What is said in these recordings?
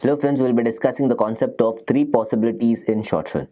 Hello friends, we'll be discussing the concept of three possibilities in short run.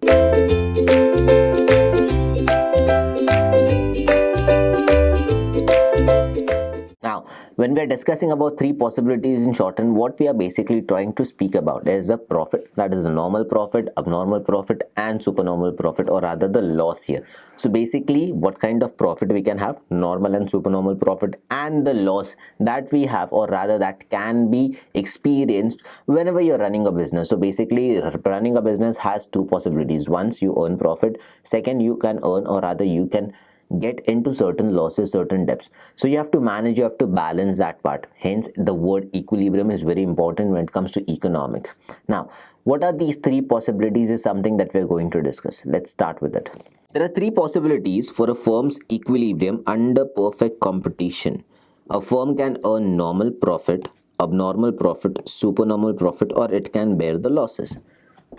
Now, when we are discussing about three possibilities in short run, what we are basically trying to speak about is the profit, that is the normal profit, abnormal profit and supernormal profit, or rather the loss here. So basically what kind of profit we can have, normal and supernormal profit, and the loss that we have, or rather that can be experienced whenever you're running a business. So basically running a business has two possibilities. Once you earn profit, second you can earn, or rather you can get into certain losses, certain debts. So you have to manage, you have to balance that part. Hence the word equilibrium is very important when it comes to economics. Now what are these three possibilities is something that we're going to discuss. Let's start with it. There are three possibilities for a firm's equilibrium under perfect competition. A firm can earn normal profit, abnormal profit, supernormal profit, or it can bear the losses.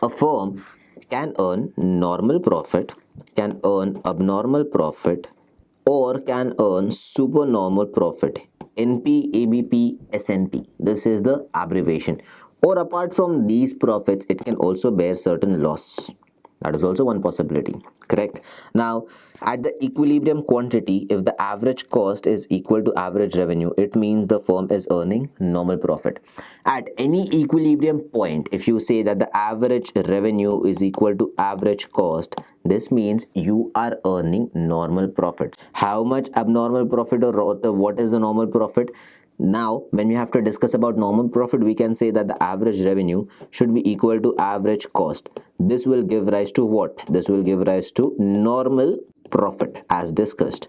A firm can earn normal profit, can earn abnormal profit, or can earn supernormal profit. NP, ABP, SNP. This is the abbreviation. Or apart from these profits, it can also bear certain loss. That is also one possibility. Correct. Now, at the equilibrium quantity, if the average cost is equal to average revenue, it means the firm is earning normal profit. At any equilibrium point, if you say that the average revenue is equal to average cost, this means you are earning normal profit. How much abnormal profit, or what is the normal profit? Now, when we have to discuss about normal profit, we can say that the average revenue should be equal to average cost. This will give rise to what? This will give rise to normal profit as discussed.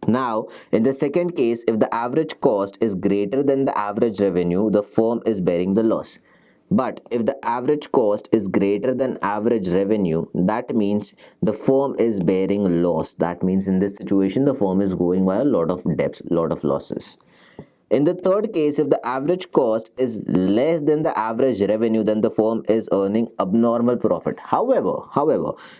Now, in the second case, if the average cost is greater than the average revenue, the firm is bearing the loss. But if the average cost is greater than average revenue, that means the firm is bearing loss. That means in this situation, the firm is going by a lot of debts, lot of losses. In the third case, if the average cost is less than the average revenue, then the firm is earning abnormal profit. However,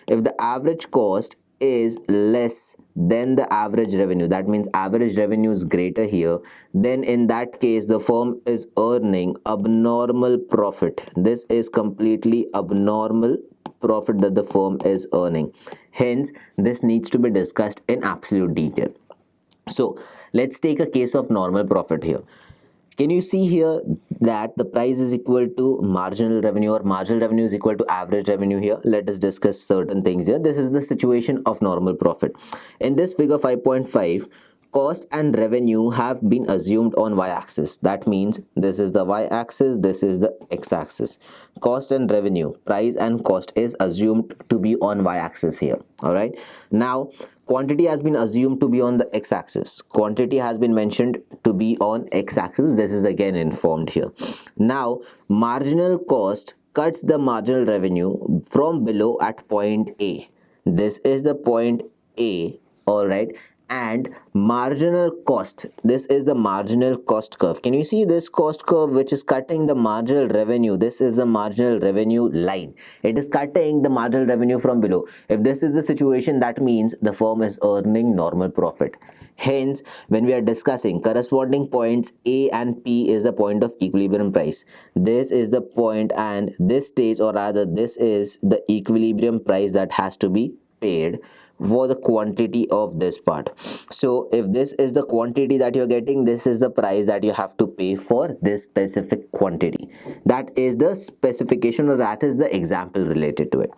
if the average cost is less than the average revenue, that means average revenue is greater here, then in that case the firm is earning abnormal profit. This is completely abnormal profit that the firm is earning. Hence, this needs to be discussed in absolute detail. So let's take a case of normal profit here. Can you see here that the price is equal to marginal revenue, or marginal revenue is equal to average revenue here? Let us discuss certain things here. This is the situation of normal profit. In this figure 5.5, cost and revenue have been assumed on y-axis. That means this is the y-axis, this is the x-axis. Cost and revenue, price and cost is assumed to be on y-axis here. All right. Now, quantity has been assumed to be on the x-axis. Quantity has been mentioned to be on x-axis. This is again informed here. Now, marginal cost cuts the marginal revenue from below at point A. This is the point A. All right. And marginal cost, this is the marginal cost curve. Can you see this cost curve which is cutting the marginal revenue? This is the marginal revenue line. It is cutting the marginal revenue from below. If this is the situation, that means the firm is earning normal profit. Hence, when we are discussing corresponding points A and P is a point of equilibrium price. This is the point, and this stage, or rather this is the equilibrium price that has to be paid for the quantity of this part. So if this is the quantity that you're getting, this is the price that you have to pay for this specific quantity. That is the specification, or that is the example related to it.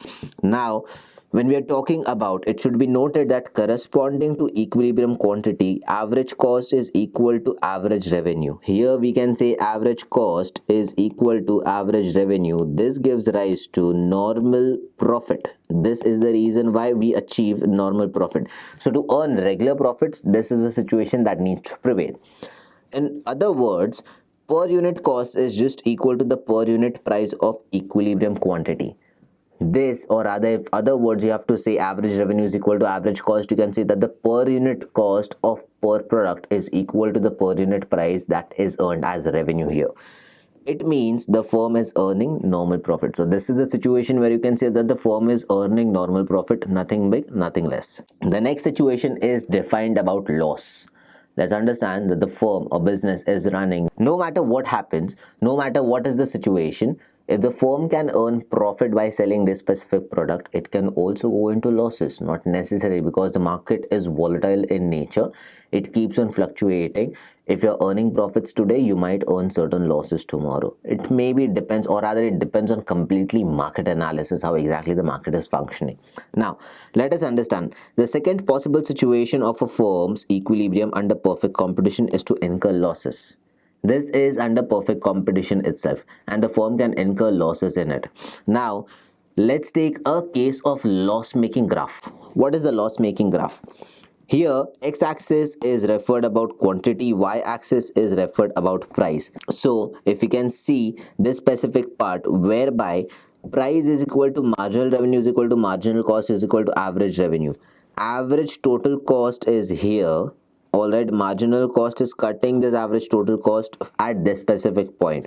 Now, when we are talking about, it should be noted that corresponding to equilibrium quantity, average cost is equal to average revenue. Here we can say average cost is equal to average revenue. This gives rise to normal profit. This is the reason why we achieve normal profit. So to earn regular profits, this is the situation that needs to prevail. In other words, per unit cost is just equal to the per unit price of equilibrium quantity. This, or rather, if other words you have to say average revenue is equal to average cost, you can say that the per unit cost of per product is equal to the per unit price that is earned as revenue here. It means the firm is earning normal profit. So this is a situation where you can say that the firm is earning normal profit, nothing big, nothing less. The next situation is defined about loss. Let's understand that the firm or business is running, no matter what happens, no matter what is the situation, If the firm can earn profit by selling this specific product, it can also go into losses. Not necessary, because the market is volatile in nature. It keeps on fluctuating. If you're earning profits today, you might earn certain losses tomorrow. It maybe depends, or rather it depends on completely market analysis, how exactly the market is functioning. Now, let us understand. The second possible situation of a firm's equilibrium under perfect competition is to incur losses. This is under perfect competition itself, and the firm can incur losses in it. Now, let's take a case of loss-making graph. What is a loss-making graph? Here, x-axis is referred about quantity, y-axis is referred about price. So, if you can see this specific part whereby price is equal to marginal revenue is equal to marginal cost is equal to average revenue. Average total cost is here. Alright, marginal cost is cutting this average total cost at this specific point,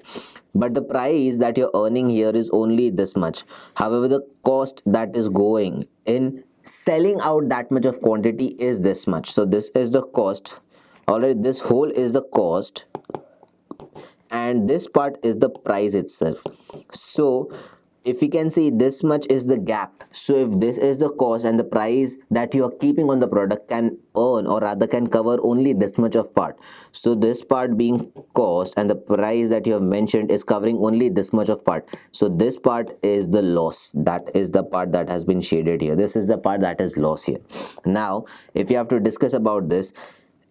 but the price that you're earning here is only this much. However, the cost that is going in selling out that much of quantity is this much. So this is the cost. Alright, this whole is the cost, and this part is the price itself. So if you can see, this much is the gap. So if this is the cost, and the price that you are keeping on the product can earn, or rather can cover only this much of part. So this part being cost, and the price that you have mentioned is covering only this much of part. So this part is the loss. That is the part that has been shaded here. This is the part that is loss here. Now if you have to discuss about this,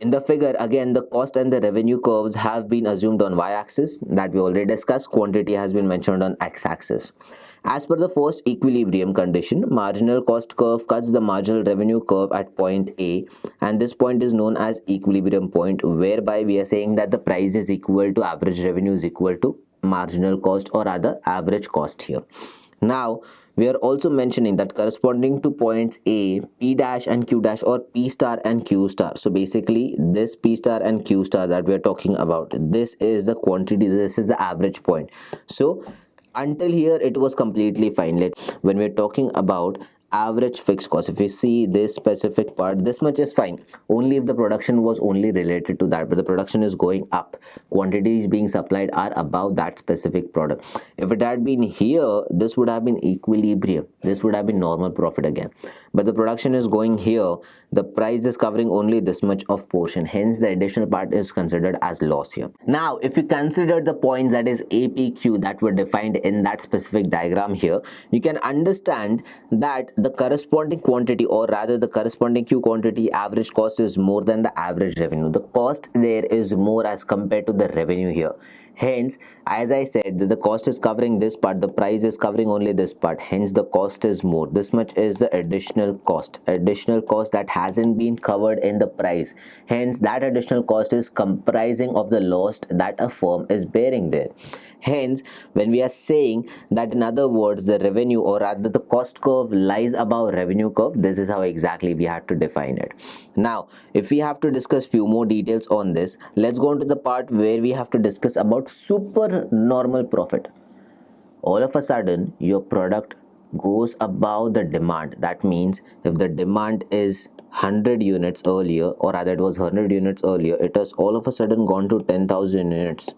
in the figure, again, the cost and the revenue curves have been assumed on y-axis, that we already discussed. Quantity has been mentioned on x-axis. As per the first equilibrium condition, marginal cost curve cuts the marginal revenue curve at point A, and this point is known as equilibrium point, whereby we are saying that the price is equal to average revenue is equal to marginal cost, or rather average cost here. Now, we are also mentioning that corresponding to points A, P dash and Q dash, or P star and Q star. So basically this P star and Q star that we are talking about, this is the quantity, this is the average point. So until here it was completely fine. When we're talking about average fixed cost, if you see this specific part, this much is fine only if the production was only related to that, but the production is going up, quantities being supplied are above that specific product. If it had been here, this would have been equilibrium, this would have been normal profit again, but the production is going here, the price is covering only this much of portion, hence the additional part is considered as loss here. Now if you consider the points, that is APQ, that were defined in that specific diagram here, you can understand that the corresponding quantity, or rather the corresponding Q quantity, average cost is more than the average revenue. The cost there is more as compared to the revenue here. Hence, as I said, the cost is covering this part, the price is covering only this part, hence the cost is more. This much is the additional cost that hasn't been covered in the price, hence that additional cost is comprising of the loss that a firm is bearing there. Hence, when we are saying that, in other words, the revenue, or rather the cost curve, lies above revenue curve, this is how exactly we have to define it. Now if we have to discuss few more details on this, let's go on to the part where we have to discuss about super normal profit. All of a sudden your product goes above the demand. That means if the demand is 100 units earlier, or rather it was 100 units earlier, it has all of a sudden gone to 10,000 units.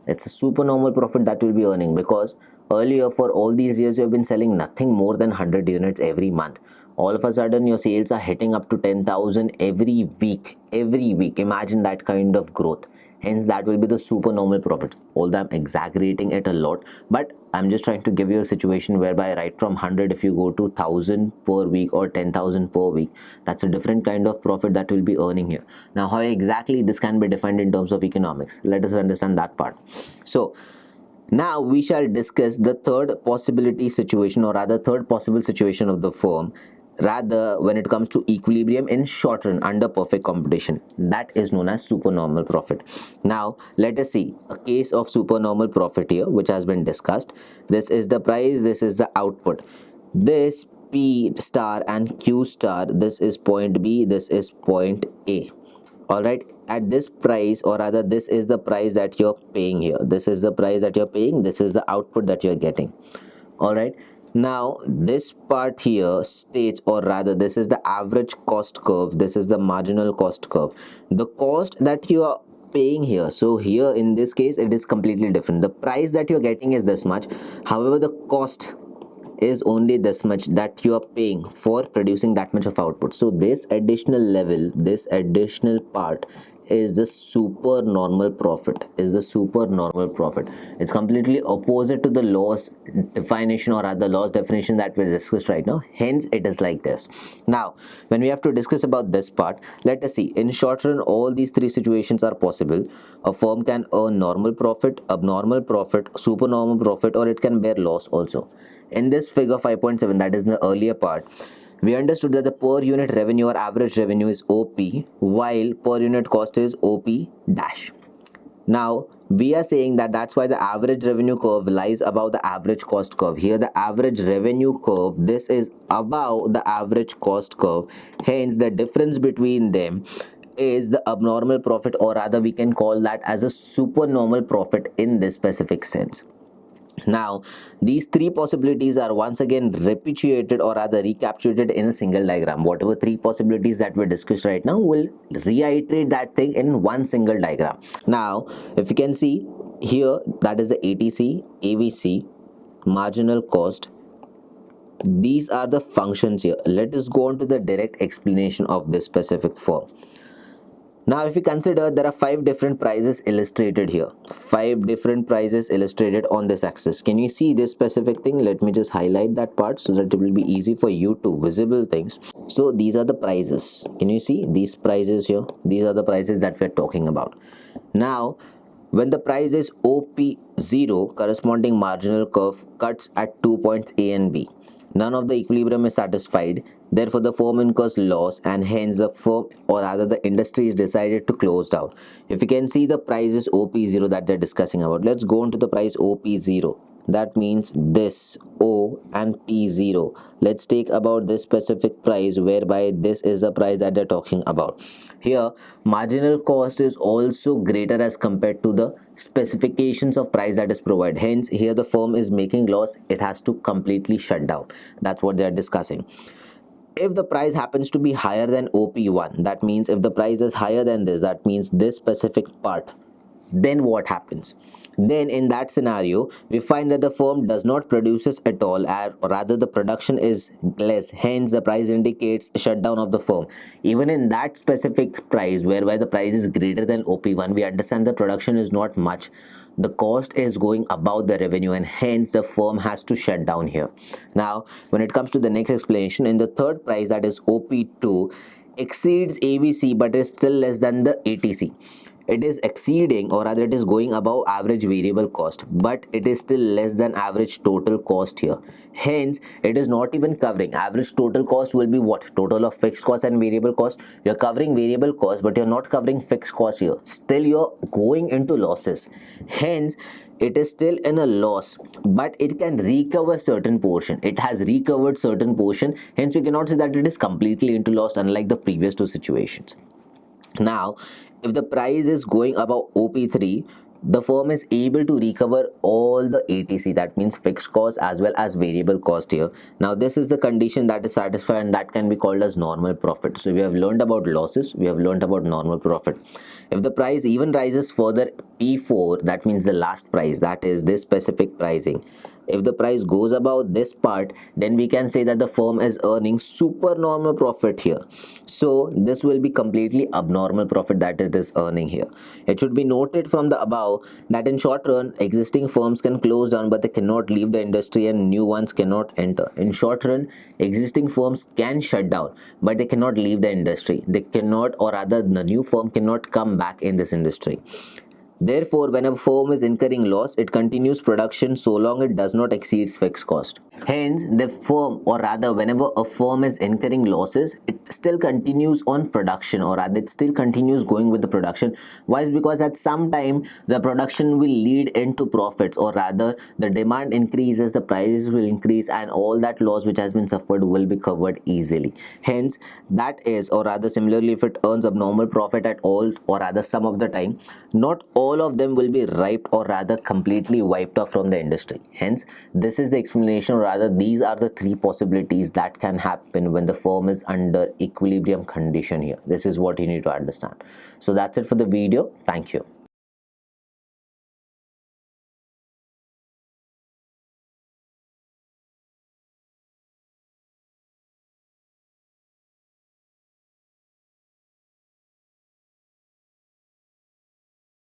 It's a super normal profit that will be earning, because earlier for all these years you have been selling nothing more than 100 units every month. All of a sudden your sales are hitting up to 10,000 every week. Imagine that kind of growth. Hence that will be the super normal profit. Although I'm exaggerating it a lot, but I'm just trying to give you a situation whereby right from 100, if you go to 1,000 per week or 10,000 per week, that's a different kind of profit that will be earning here. Now how exactly this can be defined in terms of economics, let us understand that part. So now we shall discuss the third possibility situation, or rather third possible situation of the firm, rather when it comes to equilibrium in short run under perfect competition, that is known as supernormal profit. Now let us see a case of supernormal profit here, which has been discussed. This is the price, this is the output, this P star and Q star, this is point B, this is point A. All right, at this price, or rather this is the price that you're paying here, this is the price that you're paying, this is the output that you're getting. All right, now this part here states, or rather this is the average cost curve, this is the marginal cost curve. The cost that you are paying here. So here in this case it is completely different. The price that you're getting is this much, however the cost is only this much that you are paying for producing that much of output. So this additional level, this additional part is the super normal profit, it's completely opposite to the loss definition or other loss definition that we discussed right now. Hence it is like this. Now when we have to discuss about this part, let us see. In short run, all these three situations are possible. A firm can earn normal profit, abnormal profit, supernormal profit, or it can bear loss also. In this figure 5.7, that is the earlier part, we understood that the per unit revenue or average revenue is OP, while per unit cost is OP dash. Now we are saying that that's why the average revenue curve lies above the average cost curve. Here the average revenue curve, this is above the average cost curve. Hence the difference between them is the abnormal profit, or rather we can call that as a supernormal profit in this specific sense. Now these three possibilities are once again replicated or rather recapitulated in a single diagram. Whatever three possibilities that we discussed right now, will reiterate that thing in one single diagram. Now if you can see here, that is the ATC, AVC, marginal cost. These are the functions here. Let us go on to the direct explanation of this specific form. Now if you consider, there are 5 different prices illustrated here, 5 different prices illustrated on this axis. Can you see this specific thing? Let me just highlight that part so that it will be easy for you to visible things. So these are the prices. Can you see these prices here? These are the prices that we're talking about. Now when the price is OP0, corresponding marginal curve cuts at 2 points A and B. None of the equilibrium is satisfied. Therefore, the firm incurs loss, and hence the firm, or rather the industry, is decided to close down. If you can see the price is OP0 that they're discussing about. Let's go on to the price OP0. That means this O and P0. Let's take about this specific price, whereby this is the price that they're talking about. Here marginal cost is also greater as compared to the specifications of price that is provided. Hence here the firm is making loss, it has to completely shut down. That's what they are discussing. If the price happens to be higher than OP1, that means if the price is higher than this, that means this specific part, then what happens? Then in that scenario we find that the firm does not produces at all, or rather the production is less. Hence the price indicates shutdown of the firm. Even in that specific price, whereby the price is greater than OP1, we understand the production is not much, the cost is going above the revenue, and hence the firm has to shut down here. Now when it comes to the next explanation, in the third price, that is OP2, exceeds AVC but is still less than the ATC. It is exceeding, or rather it is going above average variable cost, but it is still less than average total cost here. Hence it is not even covering. Average total cost will be what? Total of fixed cost and variable cost. You're covering variable cost, but you're not covering fixed cost here. Still you're going into losses. Hence it is still in a loss, but it can recover certain portion. It has recovered certain portion. Hence we cannot say that it is completely into loss, unlike the previous two situations. Now if the price is going above OP3, the firm is able to recover all the ATC, that means fixed cost as well as variable cost here. Now this is the condition that is satisfied, and that can be called as normal profit. So we have learned about losses, we have learned about normal profit. If the price even rises further, P4, that means the last price, that is this specific pricing. If the price goes above this part, then we can say that the firm is earning supernormal profit here. So this will be completely abnormal profit that it is earning here. It should be noted from the above that in short run, existing firms can close down, but they cannot leave the industry, and new ones cannot enter. In short run, existing firms can shut down, but they cannot leave the industry. They cannot, or rather the new firm cannot come back in this industry. Therefore, when a firm is incurring loss, it continues production so long it does not exceed fixed cost. Hence, the firm, or rather whenever a firm is incurring losses, it still continues on production, or rather it still continues going with the production. Why? Is because at some time the production will lead into profits, or rather the demand increases, the prices will increase, and all that loss which has been suffered will be covered easily. Hence, that is, or rather similarly, if it earns abnormal profit at all, or rather some of the time, not all all of them will be wiped, or rather completely wiped off from the industry. Hence, this is the explanation, or rather these are the three possibilities that can happen when the firm is under equilibrium condition here. This is what you need to understand. So that's it for the video. Thank you.